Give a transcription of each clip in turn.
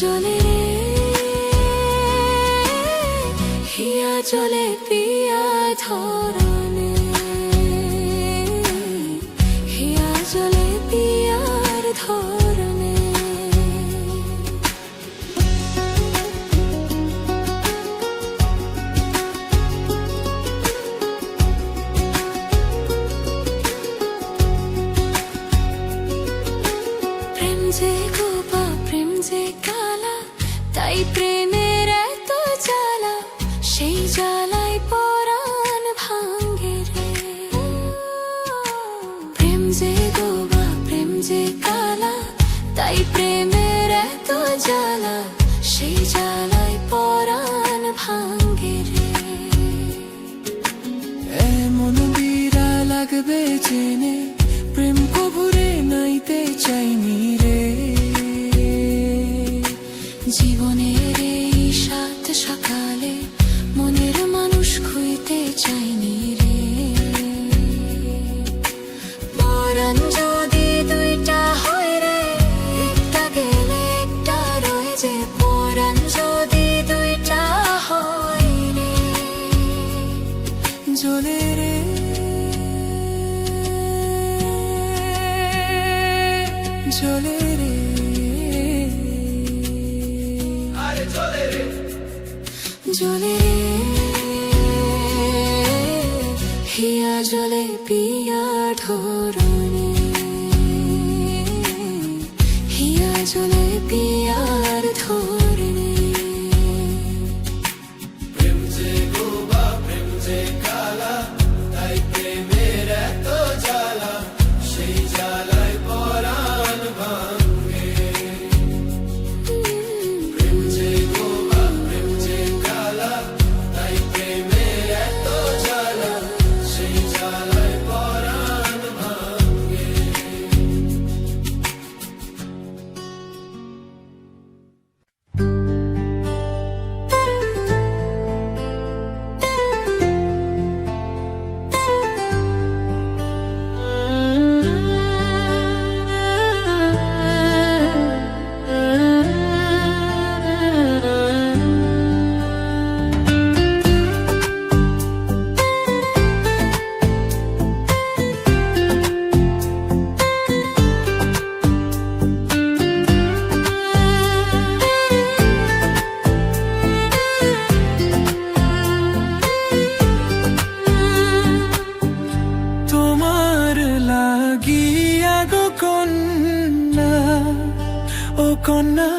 জলে রে হিয়া জলে পিয়া ধরনে হিয়া জলে পিয়ার ধরনে প্রেম যে গোপা প্রেম যে কালা তাই প্রেমের এত জ্বালা সেই জ্বালায় পরাণ ভাঙ্গে রে প্রেম যে গোপা প্রেম যে কালা তাই প্রেমের এত জ্বালা সেই জ্বালায় পরাণ ভাঙ্গে রে এমন বিড়া লাগবে জেনে প্রেম কবুরে নাইতে চাইনি রে জীবনের এই সাত সকালে মনের মানুষ খুঁজতে চাইনি রে পরাণ যদি দুইটা হয় রে একটা গেলে একটা রয়ে যে পরাণ যদি দুইটা হয় রে জলে রে জলে রে জলে রে হিয়া জলে পিয়া ধরনে হিয়া জলে পিয়ার ধরনে প্রেম যে গোবা প্রেম যে কালা তাই প্রেমের এত জ্বালা সেই জ্বালায় পরাণ ভাঙ্গে প্রেম যে গোবা প্রেম যে কালা তাই প্রেমের এত জ্বালা সেই জ্বালায় পরাণ ভাঙ্গে তোমার লাগিয়া গো কন্যা ও কন্যা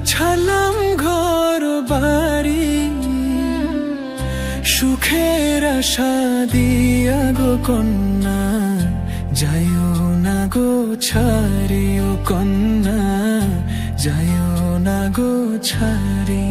ছালাম ঘর বাড়ি সুখের আশা দিয়া গো কন্যা যাইও না গো ছাড়ি ও কন্যা যাইও না গো ছাড়ি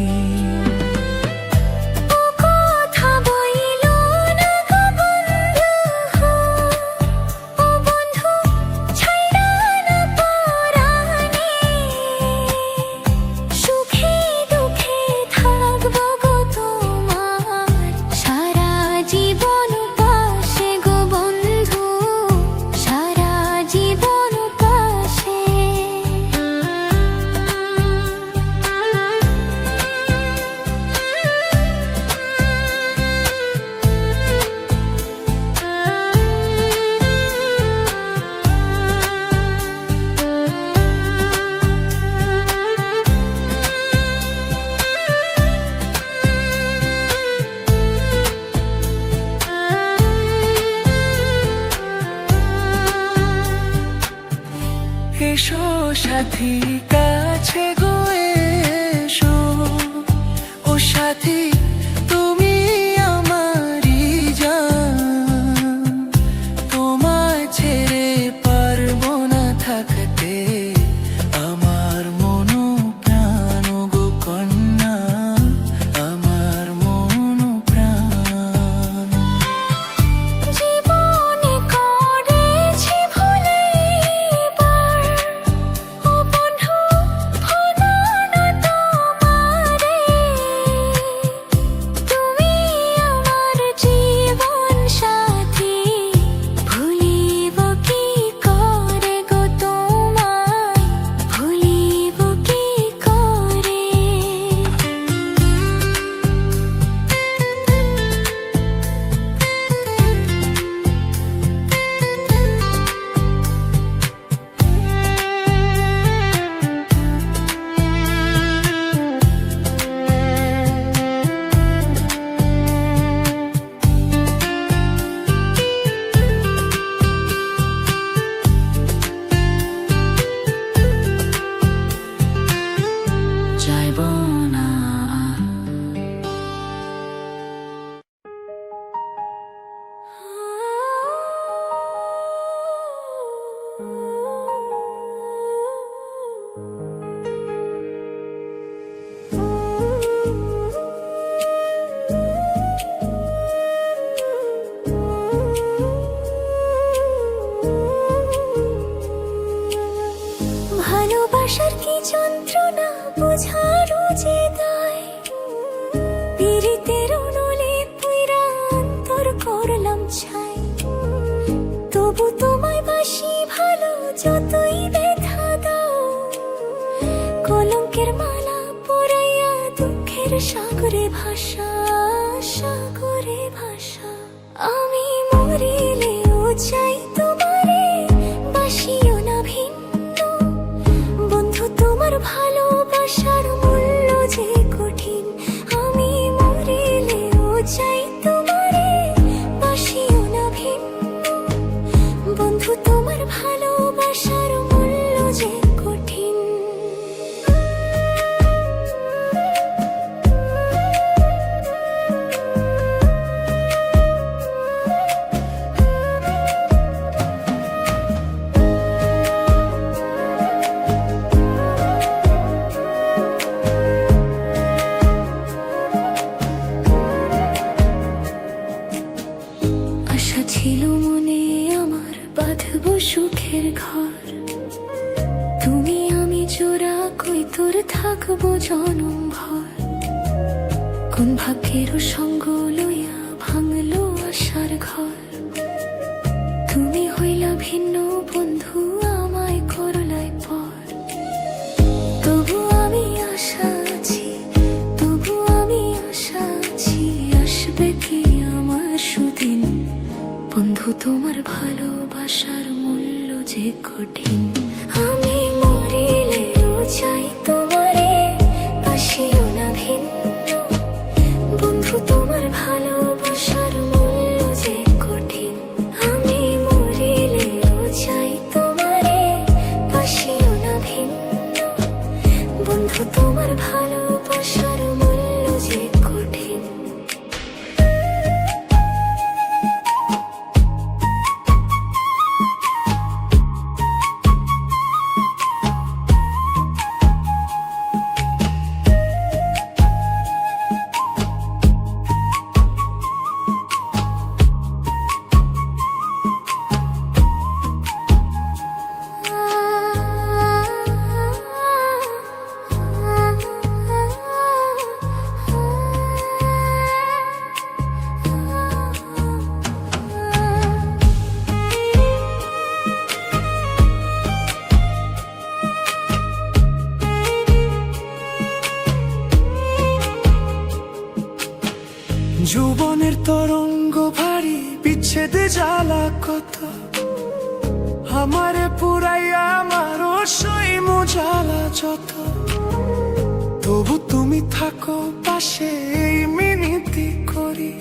সাথী কাছে গো এসো, ও সাথী তুমি আমারই জান, তোমায় ছেড়ে পারবো না থাকতে, আমার মন প্রাণ গো কন্যা, আমার মন প্রাণ। জীবনে করেছি ভুলে এবার, ও বন্ধু ভুলো না তোমারে, তুমি আমার জীবন সাথী, ভুলিব কি করে গো তোমায়, ভুলিব কি করে। যাইব না ভালোবাসার কি যন্ত্রণা বোঝারও যে দায়, পীড়িতের নলে পুইরা অন্তর করলাম ছাই, তবু তোমায় বাসি ভালো যতই ব্যথা দাও, কলঙ্কের মালা পরাইয়া দুঃখের সাগরে ভাষা, সাগরে ভাষা। আমি মরিলেও চাই তোমারে, বাসিও না ভিন্ন বন্ধু, তোমার ভালোবাসার মূল্য যে কঠিন। আমি মরিলেও চাই তোমারে, বাসিও না ভিন্ন বন্ধু, তোমার ভালোবাসার মূল্য যে কঠিন। আশা ছিল মনে আমার বাঁধব সুখের ঘর, তুমি আমি জোড়া কই তোর থাকবো জনম ভর, কোন ভাগ্যের সঙ্গ লইয়া ভাঙলো আশার ঘর, তুমি হইলা ভিন্ন বন্ধু আমায় করলাই পর, তবু আমি আশা আছি, তবু আমি আশা আছি, আসবে কি আমার সুদিন বন্ধু, তোমার ভালোবাসার মূল্য যে কঠিন। আমি মরিলেও চাই তোমারে, বাসিও না ভিন্ন বন্ধু, তোমার ভালোবাসার মূল্য যে কঠিন। আমি মরিলেও চাই তোমারে, বাসিও না ভিন্ন বন্ধু, তোমার ভালোবাসার মূল্য যে কঠিন। যৌবনের তরঙ্গ ভারী, বিচ্ছেদে জ্বালা কত, আমারে পুরাইয়া আমার সইম জ্বালা যত, তবু তুমি থাকো পাশে এই মিনতি করি,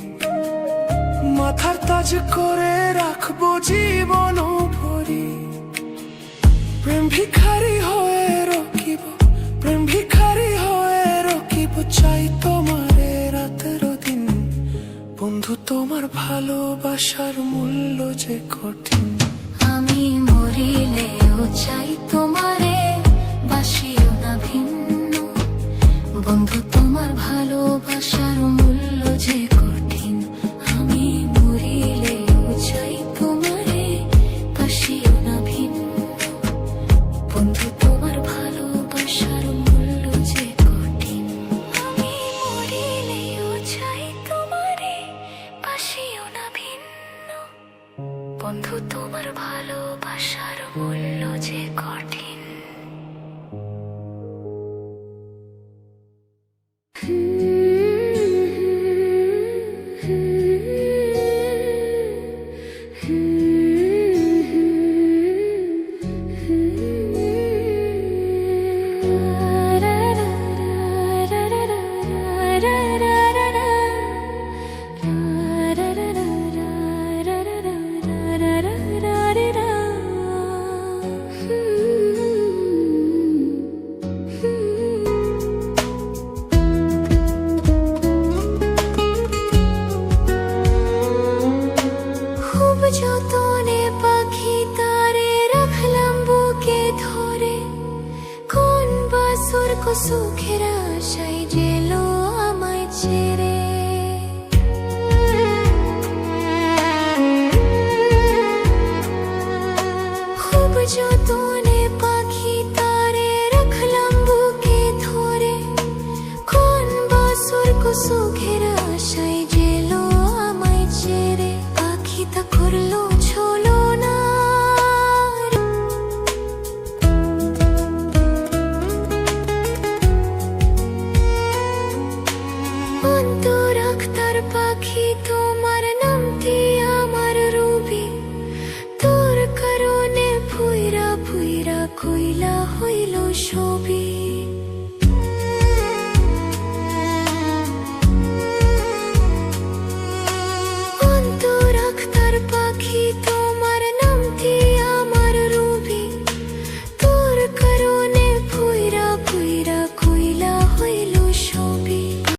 মাথার তাজ করে রাখবো জীবন ভরি, প্রেম ভিখারি হয়ে ভিখারি হয়ে রকিব চাই তোমারে রাতের দিন। বন্ধু তোমার ভালোবাসার মূল্য যে কঠিন। আমি মরিলেও চাই তোমারে, বাসিও না ভিন্ন। বন্ধু তোমার ভালোবাসার মূল্য যে কঠিন। আমি মরিলেও চাই তোমারে, বাসিও না ভিন্ন। বন্ধু তোমার ভালোবাসার মূল্য যে কঠিন। আমি মরিলেও চাই তোমারে, বাসিও না ভিন্ন। বন্ধু তোমার ভালোবাসার মূল্য যে কঠিন। খুব যতনে পাখি তারে রাখলাম বুকে ধরে। কোন বাসুর সুখের আশায় গেলো আমায় ছেড়ে। খুব যতনে পাখি তারে রাখলাম বুকে ধরে। কোন বাসুর সুখের আশায় গেলো আমায় ছেড়ে। পাখিটা করলো ছলো না, অন্তর আখতার পাখি তোমার নামটি আমার রবি। তোর কারণে ফুইরা ফুইরা কইলা হইল ছবি।